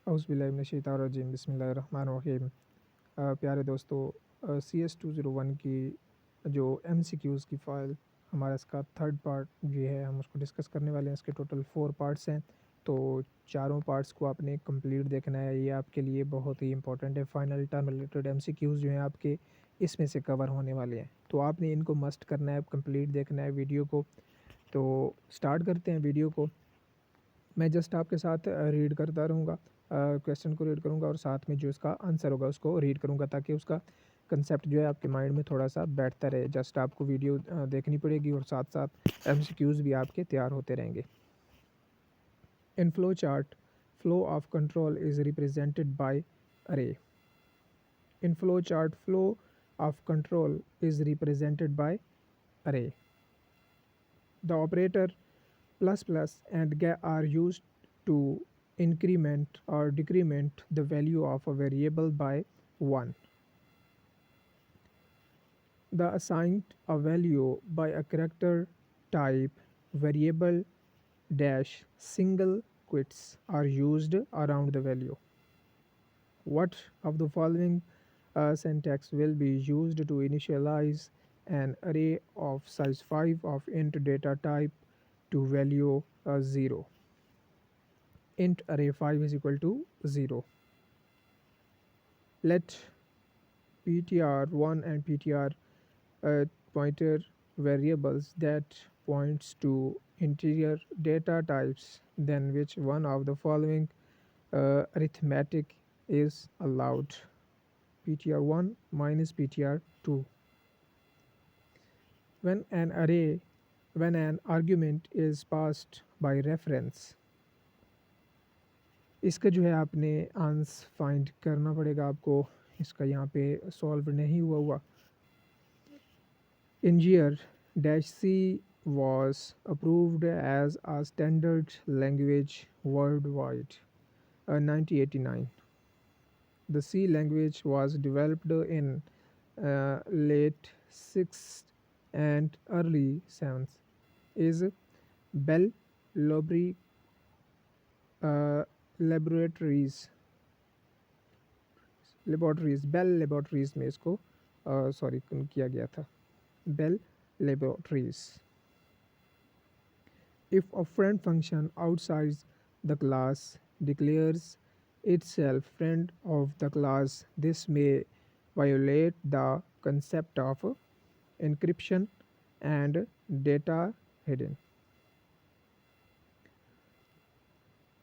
औज़ुबिल्लाहिमिनश्शैतानिर्रजीम बिस्मिल्लाहिर्रहमानिर्रहीम। प्यारे दोस्तों, CS201 की जो MCQs की फ़ाइल हमारा इसका थर्ड पार्ट ये है, हम उसको डिस्कस करने वाले हैं। इसके टोटल 4 पार्ट्स हैं, तो चारों पार्ट्स को आपने कंप्लीट देखना है। ये आपके लिए बहुत ही इंपॉर्टेंट है। फाइनल टर्म रिलेटेड MCQs जो हैं आपके इसमें से कवर होने वाले हैं, तो आपने इनको मस्ट करना है, कंप्लीट देखना है वीडियो को। तो स्टार्ट करते हैं वीडियो को। मैं जस्ट आपके साथ रीड करता रहूँगा, क्वेश्चन को रीड करूँगा और साथ में जो इसका आंसर होगा उसको रीड करूँगा, ताकि उसका कंसेप्ट जो है आपके माइंड में थोड़ा सा बैठता रहे। जस्ट आपको वीडियो देखनी पड़ेगी और साथ साथ MCQs भी आपके तैयार होते रहेंगे। In flow chart, flow of control is represented by arrow. In flow chart, flow of control is represented by arrow. The operator plus plus and are used to increment or decrement the value of a variable by 1. The assigned a value by a character type variable dash single quotes are used around the value. What of the following syntax will be used to initialize an array of size 5 of int data type to value 0? Int array 5 is equal to 0. Let ptr1 and ptr pointer variables that points to integer data types, then which one of the following arithmetic is allowed? ptr1 minus ptr2. When an array, when an argument is passed by reference, इसका जो है आपने answer find करना पड़ेगा आपको। इसका यहाँ पे सॉल्व नहीं हुआ। Engineer dash C was approved as a standard language worldwide 1989. The C language was developed in late 6th and early 7th. Is Bell Labri uh, laboratories Bell laboratories में इसको सॉरी किया गया था, Bell laboratories. If a friend function outside the class declares itself friend of the class, this may violate the concept of encryption and data hidden.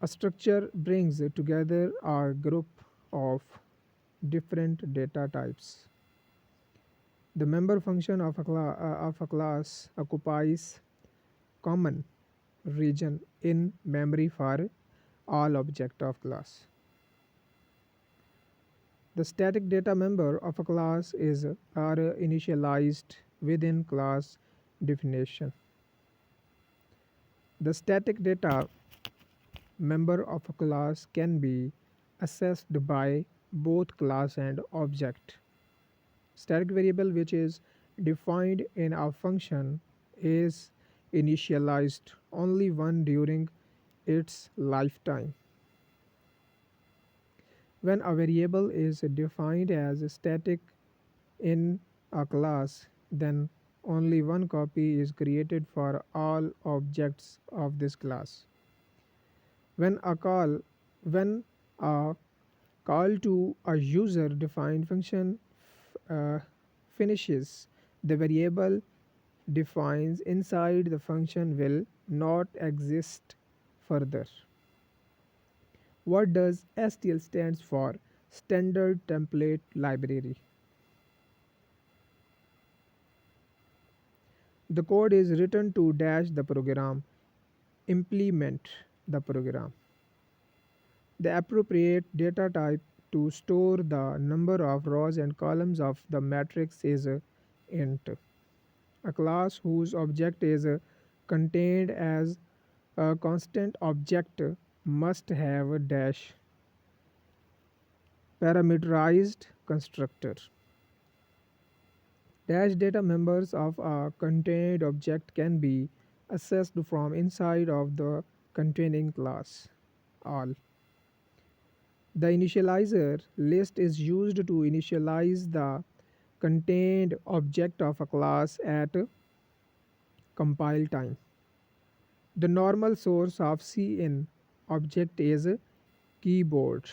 A structure brings together a group of different data types. The member function of a class occupies common region in memory for all objects of class. The static data member of a class are initialized within class definition. The static data member of a class can be accessed by both class and object. Static variable which is defined in a function is initialized only once during its lifetime. When a variable is defined as static in a class, then only one copy is created for all objects of this class. When a call when a call to a user defined function uh, finishes, the variable defines inside the function will not exist further. What does STL stands for? Standard Template Library. The code is written to dash the program, implement the program. The appropriate data type to store the number of rows and columns of the matrix is int. A class whose object is contained as a constant object must have a dash parameterized constructor. Dash data members of a contained object can be accessed from inside of the containing class. All. The initializer list is used to initialize the contained object of a class at compile time. The normal source of cin object is keyboard.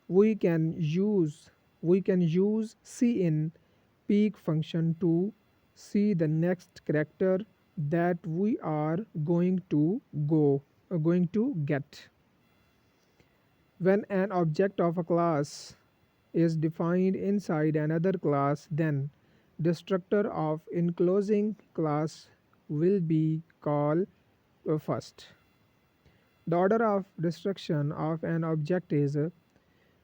We can use we can use cin peek function to see the next character that we are going to get. When an object of a class is defined inside another class, then destructor of enclosing class will be called first. The order of destruction of an object is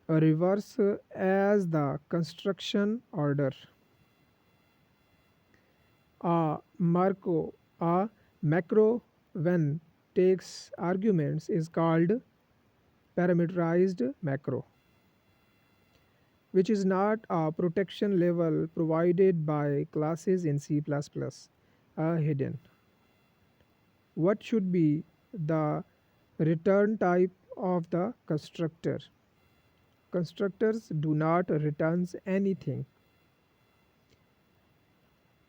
reverse as the construction order. A a macro when takes arguments is called parameterized macro, which is not a protection level provided by classes in C++, hidden. What should be the return type of the constructor? Constructors do not return anything.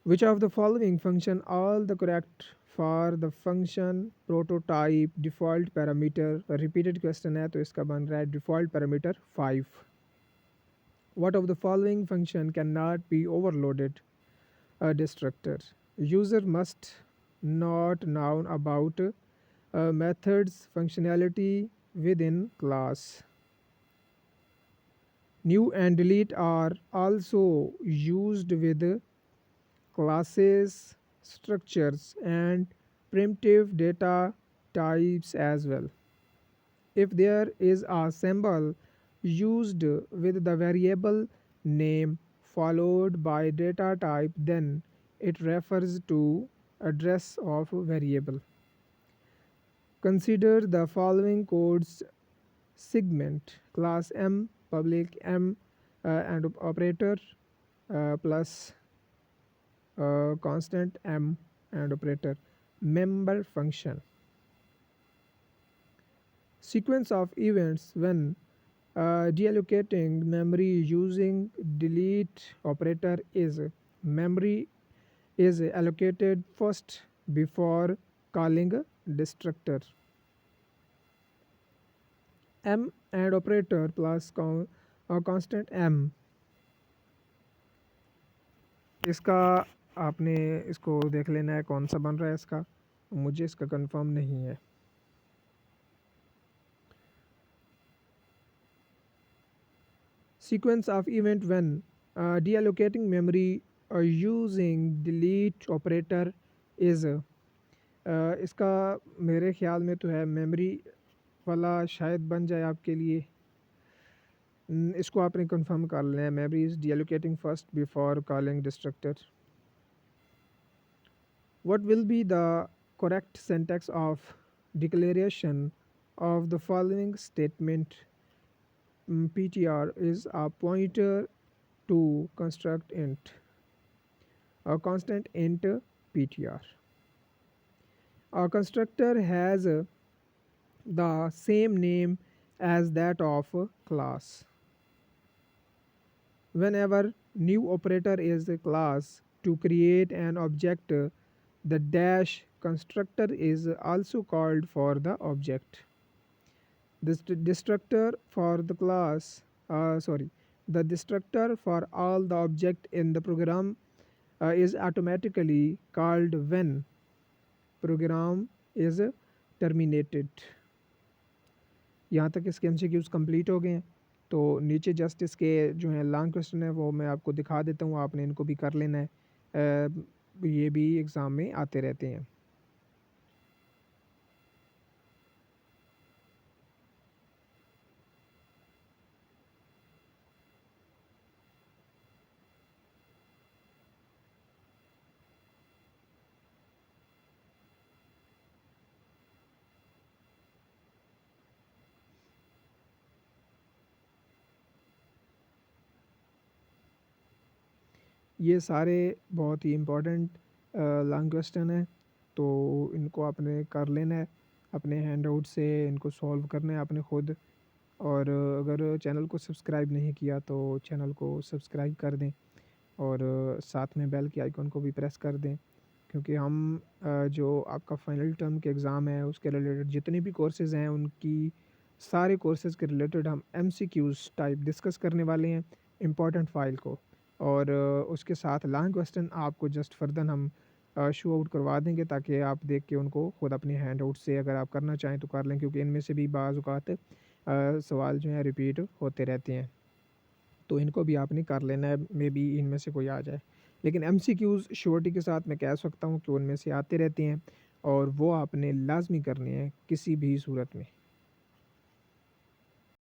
Which of the following function all the correct for the function prototype default parameter? Repeated question है तो इसका बन रहा है default parameter 5. What of the following function cannot be overloaded? A destructor. User must not know about a method's functionality within class. New and delete are also used with classes, structures, and primitive data types as well. If there is a symbol used with the variable name followed by data type, then it refers to address of variable. Consider the following codes segment class M public M and operator plus constant M and operator member function. Sequence of events when deallocating memory using delete operator is memory is allocated first before calling a destructor. M and operator plus constant M. इसका आपने इसको देख लेना है कौन सा बन रहा है इसका, मुझे इसका कंफर्म नहीं है. Sequence of event when deallocating memory using delete operator is इसका मेरे ख्याल में तो है मेमोरी वाला शायद बन जाए आपके लिए. इसको आपने कंफर्म कर लेना है. Memory is deallocating first before calling destructor. What will be the correct syntax of declaration of the following statement? PTR is a pointer to construct int, a constant int PTR. A constructor has the same name as that of a class. Whenever new operator is a class to create an object, the dash constructor is also called for the object. This destructor for the class the destructor for all the object in the program is automatically called when program is terminated. यहाँ तक इसके MCQs complete हो गए हैं. तो नीचे just इसके जो है लॉन्ग क्वेश्चन है वो मैं आपको दिखा देता हूँ, आपने इनको भी कर लेना है. ये भी एग्ज़ाम में आते रहते हैं. ये सारे बहुत ही इम्पोर्टेंट लॉन्ग क्वेश्चन है, तो इनको आपने कर लेना है. अपने हैंड आउट से इनको सॉल्व करना है आपने खुद. और अगर चैनल को सब्सक्राइब नहीं किया तो चैनल को सब्सक्राइब कर दें और साथ में बेल के आइकन को भी प्रेस कर दें, क्योंकि हम जो आपका फाइनल टर्म के एग्ज़ाम है उसके रिलेटेड जितने भी कोर्सेज़ हैं उनकी सारे कोर्सेज़ के रिलेटेड हम एमसीक्यूज़ टाइप डिस्कस करने वाले हैं इम्पॉर्टेंट फ़ाइल को। और उसके साथ लॉन्ग क्वेश्चन आपको जस्ट फर्दर हम शो आउट करवा देंगे, ताकि आप देख के उनको खुद अपने हैंड आउट से अगर आप करना चाहें तो कर लें, क्योंकि इनमें से भी बाज़ औक़ात सवाल जो हैं रिपीट होते रहते हैं। तो इनको भी आपने कर लेना है, मे बी इनमें से कोई आ जाए। लेकिन एमसीक्यूज़ श्योरिटी के साथ मैं कह सकता हूँ कि उनमें से आते रहते हैं और वो आपने लाज़मी करने हैं किसी भी सूरत में।